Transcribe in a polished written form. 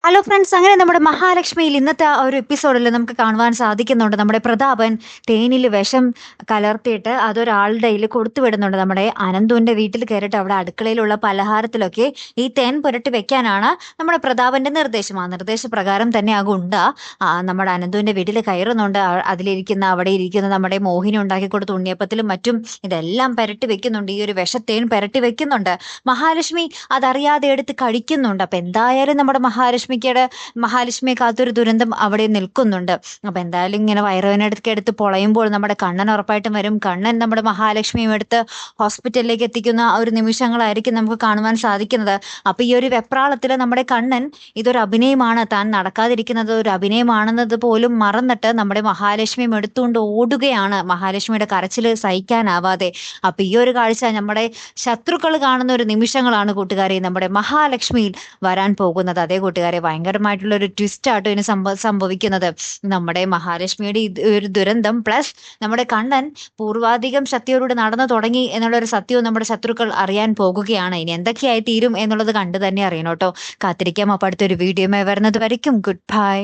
Hello friends, അങ്ങനെ നമ്മുടെ മഹാലക്ഷ്മിയിൽ ഇന്നത്തെ ആ ഒരു എപ്പിസോഡിൽ നമുക്ക് കാണുവാൻ സാധിക്കുന്നുണ്ട്. നമ്മുടെ പ്രതാപൻ തേനിൽ വിഷം കലർത്തിയിട്ട് അതൊരാളുടെ കയ്യിൽ കൊടുത്തു വിടുന്നുണ്ട്. നമ്മുടെ അനന്തുവിന്റെ വീട്ടിൽ കയറിയിട്ട് അവിടെ അടുക്കളയിലുള്ള പലഹാരത്തിലൊക്കെ ഈ തേൻ പുരട്ടി വെക്കാനാണ് നമ്മുടെ പ്രതാപന്റെ നിർദ്ദേശം. ആ നിർദ്ദേശപ്രകാരം തന്നെ ആ ഗുണ്ട നമ്മുടെ അനന്തുവിന്റെ വീട്ടിൽ കയറുന്നുണ്ട്. അവിടെ ഇരിക്കുന്ന നമ്മുടെ മോഹിനി ഉണ്ടാക്കി കൊടുത്ത ഉണ്ണിയപ്പത്തിലും മറ്റും ഇതെല്ലാം പുരട്ടി വെക്കുന്നുണ്ട്. ഈ ഒരു വിഷത്തേൻ പുരട്ടി വെക്കുന്നുണ്ട്. മഹാലക്ഷ്മി അതറിയാതെ എടുത്ത് കഴിക്കുന്നുണ്ട്. അപ്പൊ എന്തായാലും നമ്മുടെ മഹാലക്ഷ്മിയെ കാത്തൊരു ദുരന്തം അവിടെ നിൽക്കുന്നുണ്ട്. അപ്പൊ എന്തായാലും ഇങ്ങനെ വയറുവേദനയൊക്കെ എടുത്ത് പൊളയുമ്പോൾ നമ്മുടെ കണ്ണൻ ഉറപ്പായിട്ടും വരും. കണ്ണൻ നമ്മുടെ മഹാലക്ഷ്മിയും എടുത്ത് ഹോസ്പിറ്റലിലേക്ക് എത്തിക്കുന്ന ആ ഒരു നിമിഷങ്ങളായിരിക്കും നമുക്ക് കാണുവാൻ സാധിക്കുന്നത്. അപ്പൊ ഈ ഒരു വെപ്രാളത്തില് നമ്മുടെ കണ്ണൻ ഇതൊരു അഭിനയമാണ്, താൻ നടക്കാതിരിക്കുന്നത് ഒരു അഭിനയമാണെന്നത് പോലും മറന്നിട്ട് നമ്മുടെ മഹാലക്ഷ്മിയും എടുത്തുകൊണ്ട് ഓടുകയാണ്, മഹാലക്ഷ്മിയുടെ കരച്ചില് സഹിക്കാനാവാതെ. അപ്പൊ ഈ ഒരു കാഴ്ച നമ്മുടെ ശത്രുക്കൾ കാണുന്ന ഒരു നിമിഷങ്ങളാണ് കൂട്ടുകാരെ നമ്മുടെ മഹാലക്ഷ്മിയിൽ വരാൻ പോകുന്നത്. അതേ കൂട്ടുകാരെ, ഭയങ്കരമായിട്ടുള്ള ഒരു ട്വിസ്റ്റ് ആട്ടോ ഇനി സംഭവിക്കുന്നത്. നമ്മുടെ മഹാലക്ഷ്മിയുടെ ഒരു ദുരന്തം പ്ലസ് നമ്മുടെ കണ്ണൻ പൂർവാധികം ശക്തിയോടുകൂടി നടന്നു തുടങ്ങി എന്നുള്ള ഒരു സത്യവും നമ്മുടെ ശത്രുക്കൾ അറിയാൻ പോകുകയാണ്. ഇനി എന്തൊക്കെയായി തീരും എന്നുള്ളത് കണ്ടു തന്നെ അറിയണം കേട്ടോ. കാത്തിരിക്കാം. അപ്പൊ അടുത്തൊരു വീഡിയോ വരുന്നത് വരയ്ക്കും ഗുഡ് ബൈ.